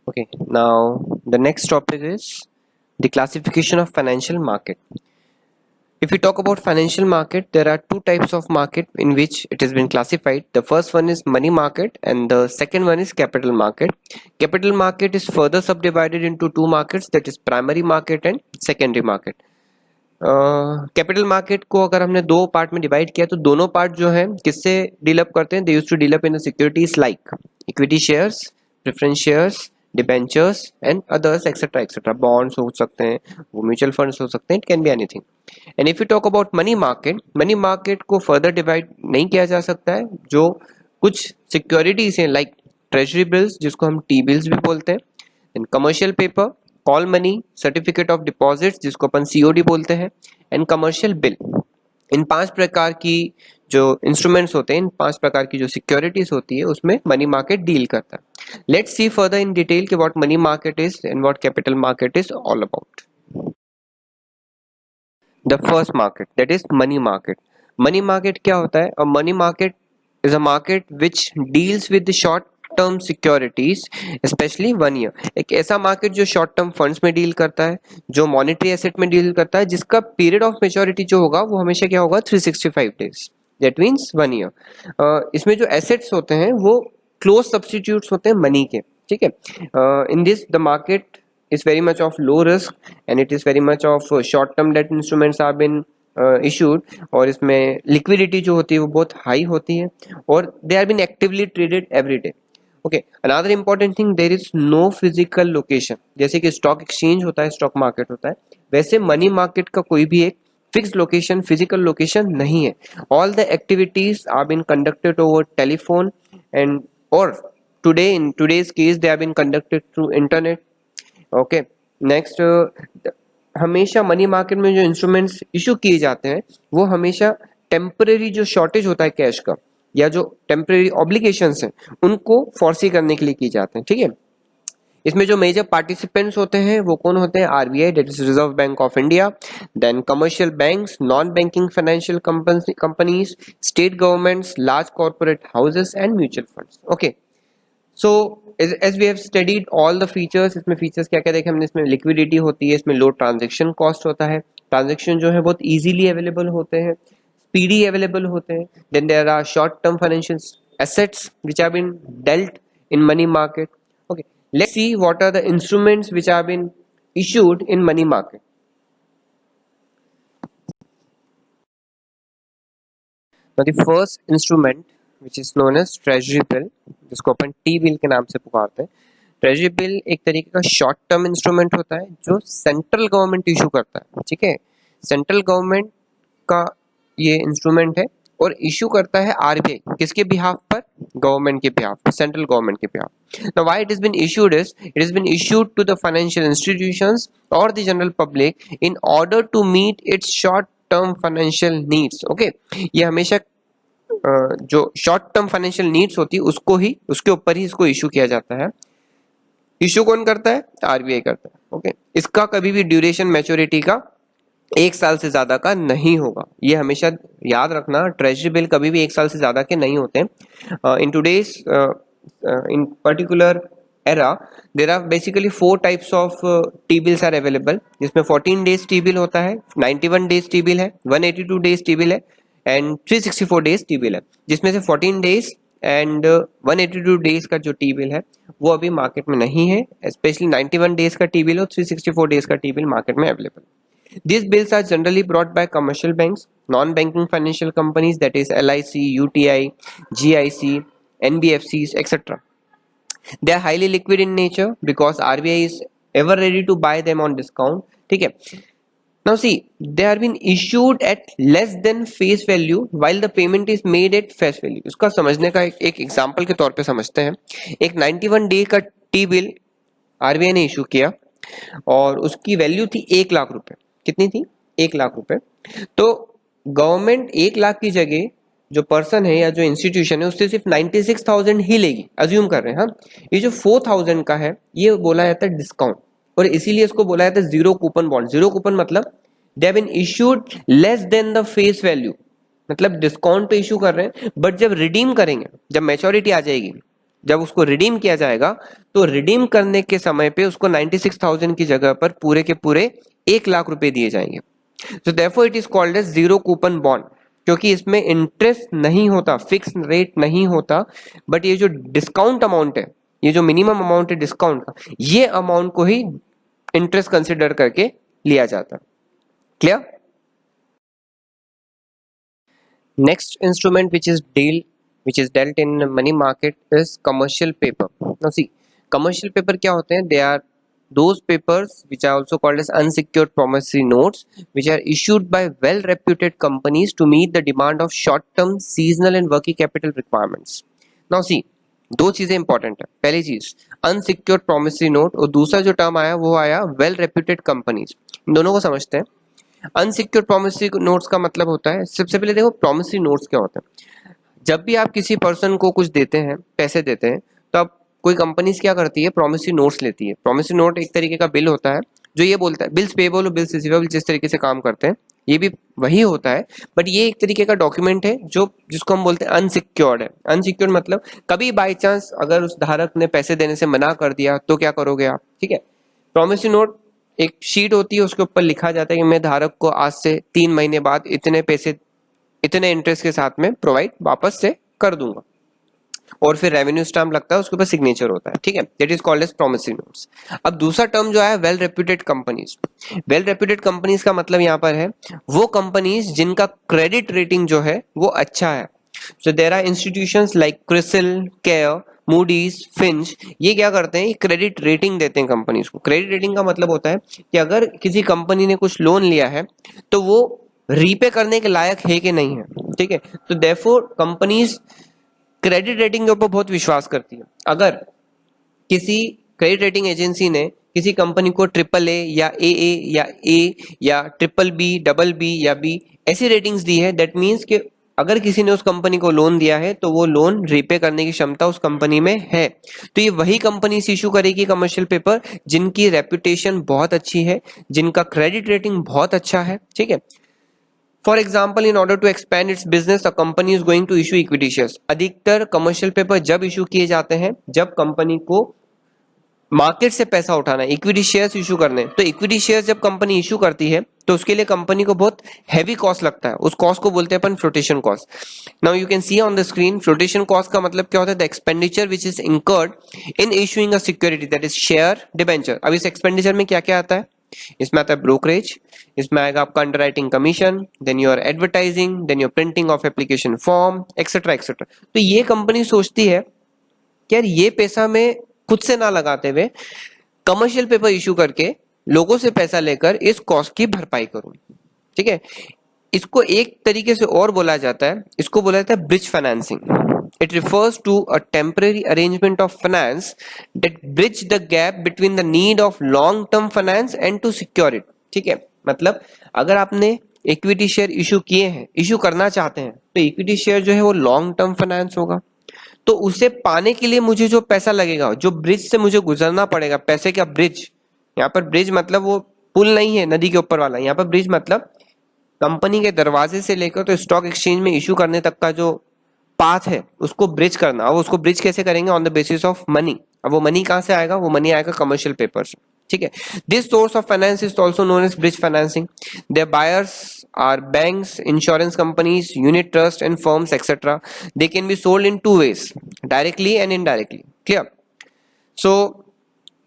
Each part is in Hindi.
Okay, now the next topic is the classification of financial market. If we talk about financial market, there are two types of market in which it has been classified. The first one is money market and the second one is capital market. Capital market is further subdivided into two markets, that is primary market and secondary market. Capital market को अगर हमने दो पार्ट में डिवाइड किया तो दोनों पार्ट जो है किससे डील अप करते हैं, they used to deal up in the securities like equity shares, preference shares, debentures and others etcetera etcetera. Bonds हो सकते हैं, वो म्यूचुअल फंड्स हो सकते हैं, it can be anything. And if you talk about money market को फर्दर डिवाइड नहीं किया जा सकता है. जो कुछ सिक्योरिटीज हैं लाइक ट्रेजरी बिल्स जिसको हम टी बिल्स भी बोलते हैं, then commercial paper, call money, certificate of deposits जिसको अपन सीओडी बोलते हैं, एंड कमर्शियल बिल. इन पांच प्रकार की जो इंस्ट्रूमेंट्स होते हैं, इन पांच प्रकार की जो सिक्योरिटीज होती है, उसमें मनी मार्केट डील करता है. Let's see further in detail कि what money market is and what capital market is all about. The first market, that is money market. Money market क्या होता है? A money market is a market which deals with the short term securities specially 1 year. एक ऐसा मार्केट जो शॉर्ट टर्म फंड्स में डील करता है, जो मॉनेटरी एसेट में डील करता है, जिसका पीरियड ऑफ मेच्योरिटी जो होगा वो हमेशा क्या होगा, 365 डेज, दैट मींस 1 ईयर. इसमें जो एसेट्स होते हैं वो क्लोज सब्स्टिट्यूट्स होते हैं मनी के. ठीक है. In this the market is very much of low risk and it is very much of short term debt instruments have been issued. और इसमें liquidity जो होती है वो बहुत high होती है और they are been actively traded every day. Okay, another important thing, there is no physical location. जैसे कि स्टॉक एक्सचेंज होता है, स्टॉक मार्केट होता है, वैसे मनी मार्केट का कोई भी एक फिक्स्ड लोकेशन, फिजिकल लोकेशन नहीं है. All the activities are been conducted over telephone and और today in today's case they are been conducted through internet. Okay, next, हमेशा मनी मार्केट में जो इंस्ट्रूमेंट्स इशू किए जाते हैं वो हमेशा टेम्परेरी जो शॉर्टेज होता है कैश का या जो टेम्परेरी ऑब्लिगेशंस हैं उनको फोर्सी करने के लिए किए जाते हैं. ठीक है. इसमें जो मेजर पार्टिसिपेंट्स होते हैं वो कौन होते हैं? RBI, that is Reserve Bank of India, then commercial banks, non banking financial companies, state governments, large corporate houses and mutual funds. Okay, so as we have studied all the features, इसमें फीचर्स क्या क्या देखे हमने? इसमें लिक्विडिटी होती है, इसमें लो ट्रांजेक्शन कॉस्ट होता है, ट्रांजेक्शन जो है बहुत इजीली अवेलेबल होते हैं, स्पीडी अवेलेबल होते हैं, then there are short term financial assets which have been dealt in money market. Okay, let's see what are the instruments which have been issued in money market. Now the first instrument which is known as treasury bill, जिसको अपन टी बिल के नाम से पुकारते हैं. ट्रेजरी बिल एक तरीके का शॉर्ट टर्म इंस्ट्रूमेंट होता है जो सेंट्रल गवर्नमेंट इशू करता है. ठीक है. सेंट्रल गवर्नमेंट का ये इंस्ट्रूमेंट है और इशू करता है आरबीआई. किसके बिहाफ पर? गवर्नमेंट के बिहाफ पर, सेंट्रल गवर्नमेंट के behalf. Now why it has been issued is it has been issued to the financial institutions और the general public in order to meet its short term financial needs. Okay, ये हमेशा जो शॉर्ट टर्म फाइनेंशियल नीड्स होती है उसको ही, उसके ऊपर ही इसको इशू किया जाता है. इशू कौन करता है? आरबीआई करता है. ओके, इसका कभी भी ड्यूरेशन मैच्योरिटी का 1 साल से ज्यादा का नहीं होगा. ये हमेशा याद रखना, ट्रेजरी बिल कभी भी 1 साल से ज्यादा के नहीं होते. In today's in particular era there are basically 4 types of T-bills are available, जिसमें 14 days T-bill होता है, 91 days T-bill है, 182 days T-bill है एंड 364 days T-bill है. जिसमें से 14 days एंड 182 days का जो T-bill है वो अभी मार्केट में नहीं है. स्पेशली 91 days का T-bill और 364 days का T-bill मार्केट में available. These bills are generally brought by commercial banks, non-banking financial companies, that is LIC, UTI, GIC, NBFCs, etc. They are highly liquid in nature because RBI is ever ready to buy them on discount. ठीक है. Now see, they are been issued at less than face value while the payment is made at face value. उसका समझने का एक एग्जाम्पल के तौर पे समझते हैं. एक 91 डे का टी बिल आरबीआई ने इशू किया और उसकी वैल्यू थी 1 लाख रुपए. कितनी थी? 1 लाख रुपए. तो गवर्नमेंट 1 लाख की जगह जो पर्सन है या जो इंस्टीट्यूशन है उससे सिर्फ 96,000 ही लेगी, अज्यूम कर रहे हैं. हाँ, ये जो 4,000 का है ये बोला जाता है डिस्काउंट और इसीलिए इसको बोला जाता है zero coupon bond. Zero coupon मतलब they have been issued less than the face value, मतलब डिस्काउंट पे इशू कर रहे हैं बट जब रिडीम करेंगे, जब मैच्योरिटी आ जाएगी जब उसको रिडीम किया जाएगा तो रिडीम करने के समय पे उसको 96,000 की जगह पर पूरे के पूरे 1 लाख रुपए दिए जाएंगे। So therefore it is called as zero coupon bond, क्योंकि इसमें इंटरेस्ट नहीं होता, फिक्स रेट नहीं होता, बट ये जो डिस्काउंट अमाउंट है, ये जो मिनिमम अमाउंट है डिस्काउंट का, ये अमाउंट को ही इंटरेस्ट कंसिडर करके लिया जाता है। Clear? Next instrument which is dealt in money market is commercial paper. Now see, commercial paper क्या होते हैं? They are those papers which are also called as unsecured promissory notes, which are issued by well-reputed companies to meet the demand of short-term, seasonal and working capital requirements. Now see, दो चीजें इंपॉर्टेंट है। पहली चीज अनसिक्योर्ड प्रोमिसरी नोट, और दूसरा जो टर्म आया वो आया वेल रेप्यूटेड कंपनीज। इन दोनों को समझते हैं। अनसिक्योर्ड प्रोमिसरी नोट्स का मतलब होता है, सबसे पहले देखो प्रोमिसरी नोट्स क्या होते हैं। जब भी आप किसी पर्सन को कुछ देते हैं, पैसे देते हैं, तो अब कोई कंपनीज क्या करती है, प्रोमिसरी नोट्स लेती है। प्रोमिसरी नोट एक तरीके का बिल होता है जो ये बोलता है, बिल्स पेएबल और बिल्स रिसीवेबल जिस तरीके से काम करते हैं ये भी वही होता है, बट ये एक तरीके का डॉक्यूमेंट है जो जिसको हम बोलते हैं अनसिक्योर्ड है। अनसिक्योर्ड मतलब कभी बाई चांस अगर उस धारक ने पैसे देने से मना कर दिया तो क्या करोगे आप, ठीक है। प्रोमिसरी नोट एक शीट होती है, उसके ऊपर लिखा जाता है कि मैं धारक को आज से 3 महीने बाद इतने पैसे इतने इंटरेस्ट के साथ में प्रोवाइड वापस से कर दूंगा, और फिर रेवेन्यू स्टैम्प लगता है, उसके ऊपर सिग्नेचर होता है, ठीक है। That is called as promissory notes. अब दूसरा टर्म जो है well reputed companies. Well reputed companies का मतलब यहाँ पर है वो कंपनीज जिनका क्रेडिट रेटिंग जो है वो अच्छा है। So there are institutions like CRISIL, CARE, Moody's, Fitch, ये क्या करते हैं, क्रेडिट रेटिंग देते हैं कंपनीज को। क्रेडिट रेटिंग का मतलब होता है कि अगर किसी कंपनी ने कुछ लोन लिया है तो वो रीपे करने के लायक है कि नहीं है, ठीक है। तो देयरफॉर कंपनीज क्रेडिट रेटिंग के ऊपर बहुत विश्वास करती है। अगर किसी क्रेडिट रेटिंग एजेंसी ने किसी कंपनी को ट्रिपल ए या ए या ट्रिपल बी, डबल बी या बी ऐसी रेटिंग्स दी है, दैट मीन्स कि अगर किसी ने उस कंपनी को लोन दिया है तो वो लोन रीपे करने की क्षमता उस कंपनी में है। तो ये वही कंपनी इशू करेगी कमर्शियल पेपर जिनकी रेपुटेशन बहुत अच्छी है, जिनका क्रेडिट रेटिंग बहुत अच्छा है, ठीक है। For example, in order to expand its business, a company is going to issue equity shares. अधिकतर कमर्शियल पेपर जब इशू किए जाते हैं जब कंपनी को मार्केट से पैसा उठाना है, इक्विटी शेयर्स इशू करने। तो इक्विटी शेयर्स जब कंपनी इशू करती है तो उसके लिए कंपनी को बहुत हैवी कॉस्ट लगता है, उस कॉस्ट को बोलते हैं अपन flotation cost. Now you can see on the screen, flotation cost का मतलब क्या होता है, the expenditure which is incurred in issuing a security, that is share, debenture. अब इस एक्सपेंडिचर में क्या क्या आता है, इसमें आता है ब्रोकरेज, इसमें आएगा आपका underwriting commission, then your advertising, then your printing of application form, etcetera etcetera. तो ये कंपनी सोचती है कि यार ये पैसा मैं खुद से ना लगाते हुए कमर्शियल पेपर इशू करके लोगों से पैसा लेकर इस कॉस्ट की भरपाई करूं, ठीक है। इसको एक तरीके से और बोला जाता है, इसको बोला जाता है bridge financing. It refers to a temporary arrangement of finance that bridge the gap between the need of long term finance and to secure it, ठीक है। मतलब अगर आपने इक्विटी शेयर इशू किए हैं, इशू करना चाहते हैं, तो इक्विटी शेयर जो है वो लॉन्ग टर्म फाइनेंस होगा, तो उसे पाने के लिए मुझे जो पैसा लगेगा, जो ब्रिज से मुझे गुजरना पड़ेगा, पैसे का ब्रिज, यहाँ पर ब्रिज मतलब वो पुल नहीं है नदी के ऊपर वाला, यहाँ पर ब्रिज मतलब कंपनी के दरवाजे से लेकर तो स्टॉक एक्सचेंज में इशू करने तक का जो पाथ है उसको ब्रिज करना। अब उसको ब्रिज कैसे करेंगे, on the basis of money. अब वो मनी कहाँ से आएगा, वो मनी आएगा कमर्शियल पेपर से, ठीक है। This source of finance is also known as bridge financing. There buyers are banks, insurance companies, unit trust and firms, etc. They can be sold in two ways, directly and indirectly. Clear? So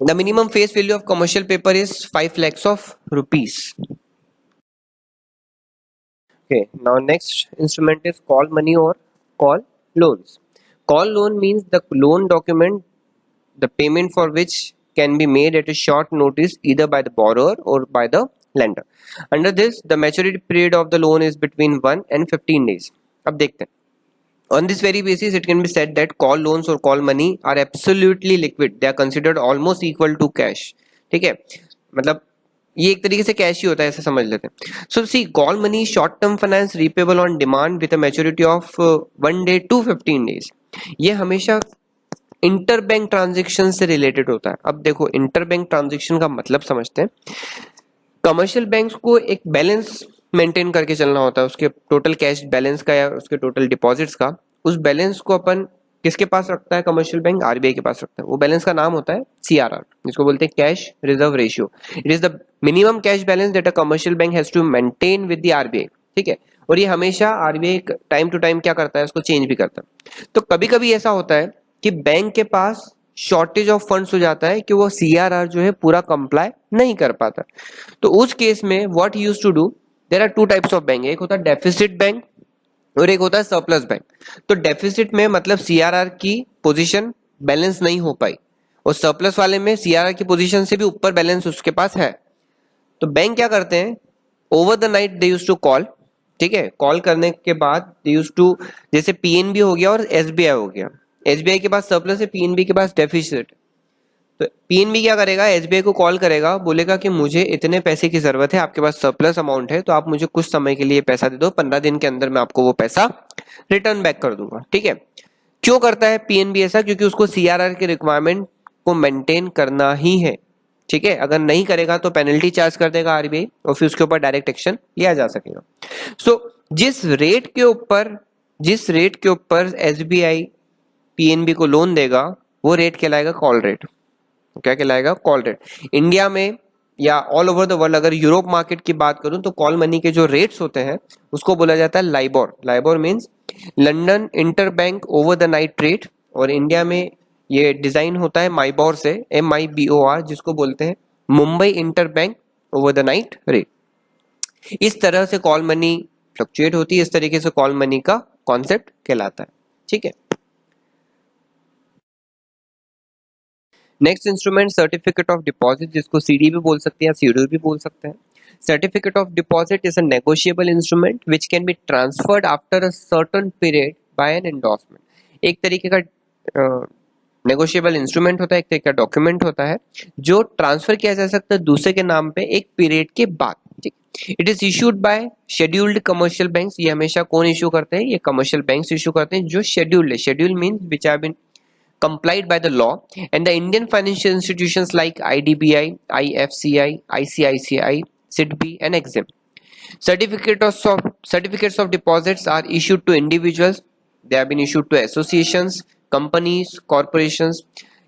the minimum face value of commercial paper is 5 lakhs of rupees. Okay, now next instrument is call money or call loans. Call loan means the loan document, the payment for which can be made at a short notice either by the borrower or by the lender. Under this, the maturity period of the loan is between 1 and 15 days. अब देखते हैं। On this very basis, it can be said that call loans or call money are absolutely liquid. They are considered almost equal to cash. ठीक है, मतलब ये एक तरीके से कैश ही होता है, ऐसा समझ लेते हैं। So see, call money short term finance repayable on demand with a maturity of 1 day to 15 days. ये हमेशा इंटर बैंक ट्रांजेक्शन से रिलेटेड होता है। अब देखो इंटर बैंक ट्रांजेक्शन का मतलब समझते हैं। कमर्शियल बैंक्स को एक बैलेंस मेंटेन करके चलना होता है, उसके टोटल कैश बैलेंस का या उसके टोटल डिपॉजिट्स का। उस बैलेंस को अपन किसके पास रखता है कमर्शियल बैंक? आरबीआई के पास रखता है। वो बैलेंस का नाम होता है सीआरआर, जिसको बोलते हैं cash reserve ratio. It is the minimum cash balance that a commercial bank has to maintain with the RBI, ठीक है। और ये हमेशा आरबीआई टाइम टू टाइम क्या करता है, उसको चेंज भी करता है। तो कभी कभी ऐसा होता है कि बैंक के पास शॉर्टेज ऑफ फंड्स हो जाता है कि वो सीआरआर जो है पूरा कंप्लाई नहीं कर पाता। तो उस केस में what used to do, there are two types of bank, एक होता है डेफिसिट बैंक और एक होता है सरप्लस बैंक। तो डेफिसिट में मतलब सीआरआर की पोजीशन बैलेंस नहीं हो पाई, और सरप्लस वाले में सीआरआर की पोजीशन से भी ऊपर बैलेंस उसके पास है। तो बैंक क्या करते हैं, over the night they used to call, ठीक है। कॉल करने के बाद दे यूज्ड टू, जैसे पीएनबी हो गया और एसबीआई हो गया, एसबीआई के पास सरप्लस है, पीएनबी के पास डेफिसिट। तो पीएनबी क्या करेगा, एसबीआई को कॉल करेगा, बोलेगा कि मुझे इतने पैसे की जरूरत है, आपके पास सरप्लस अमाउंट है, तो आप मुझे कुछ समय के लिए पैसा दे दो, 15 दिन के अंदर मैं आपको वो पैसा रिटर्न बैक कर दूंगा, ठीक है। क्यों करता है पीएनबी ऐसा? क्योंकि उसको सीआरआर की रिक्वायरमेंट को मेंटेन करना ही है, ठीक है। अगर नहीं करेगा तो पेनल्टी चार्ज कर देगा आरबीआई, और फिर उसके ऊपर डायरेक्ट एक्शन लिया जा सकेगा। सो जिस रेट के ऊपर एसबीआई पीएनबी को लोन देगा, वो रेट कहलाएगा कॉल रेट। क्या कहलाएगा? Call rate. इंडिया में या ऑल ओवर द वर्ल्ड, अगर यूरोप मार्केट की बात करूं, तो कॉल मनी के जो रेट्स होते हैं उसको बोला जाता है LIBOR. LIBOR means London inter bank over the night rate, और इंडिया में ये डिजाइन होता है माइबोर से, MIBOR, जिसको बोलते हैं Mumbai inter bank over the night rate. इस तरह से कॉल मनी फ्लक्चुएट होती है, इस तरीके से कॉल मनी का कॉन्सेप्ट कहलाता है, ठीक है। Next instrument certificate of deposit, जिसको सीडी भी बोल सकते हैं, सीडीओ भी बोल सकते हैं। Certificate of deposit is a negotiable instrument which can be transferred after a certain period by an endorsement. एक तरीके का नेगोशिएबल इंस्ट्रूमेंट होता है, एक तरीके का डॉक्यूमेंट होता है जो ट्रांसफर किया जा सकता है दूसरे के नाम पे एक पीरियड के बाद, ठीक। It is issued by scheduled commercial banks. ये हमेशा कौन इशू करते हैं? ये कमर्शियल बैंक्स इशू करते हैं जो शेड्यूल्ड है। Schedule means which have been complied by the law, and the Indian financial institutions like IDBI, IFCI, ICICI, SIDBI and EXIM. Certificates of deposits are issued to individuals. They have been issued to associations, companies, corporations.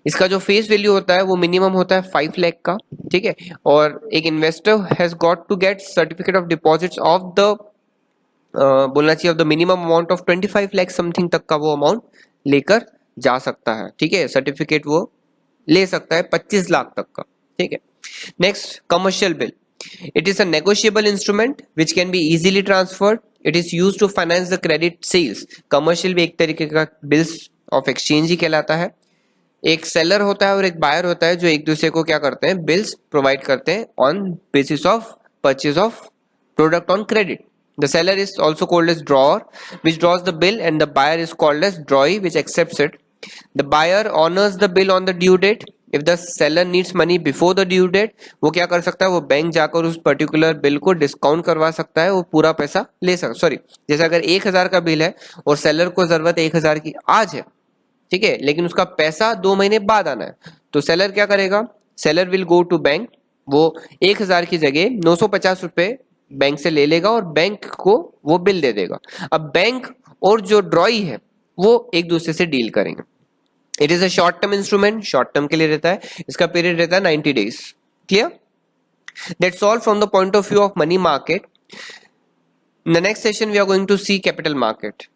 इसका जो फेस वैल्यू होता है वो मिनिमम होता है 5 लाख का, ठीक है। और एक investor has got to get certificate of deposits of the बोलना चाहिए of the minimum amount of 25 lakh something तक का वो अमाउंट लेकर जा सकता है, ठीक है। सर्टिफिकेट वो ले सकता है 25 लाख तक का, ठीक है। Next, commercial bill. It is a negotiable instrument which can be easily transferred. It is used to finance the credit sales. Commercial भी एक तरीके का बिल्स ऑफ एक्सचेंज ही कहलाता है। एक सेलर होता है और एक बायर होता है जो एक दूसरे को क्या करते हैं, बिल्स प्रोवाइड करते हैं on basis of purchase of product on credit. The seller is also called as drawer, which draws the bill, and the buyer is called as drawee, which accepts it. The buyer honors the bill on the due date. If the seller needs money before the due date, वो क्या कर सकता है, वो बैंक जाकर उस पर्टिकुलर बिल को डिस्काउंट करवा सकता है, वो पूरा पैसा ले सकता। सॉरी, जैसे अगर 1000 का बिल है और सेलर को जरूरत 1000 की आज है, ठीक है, लेकिन उसका पैसा 2 महीने बाद आना है, तो सेलर क्या करेगा, seller will go to bank, वो 1000 की जगह 950 रुपए बैंक से ले लेगा और बैंक को वो बिल दे देगा। अब बैंक और जो ड्रॉई है वो एक दूसरे से डील करेंगे। It is a short term instrument, short term के लिए रहता है, इसका पीरियड रहता है 90 days. Clear? That's all from the point of view of money market. In the next session we are going to see capital market.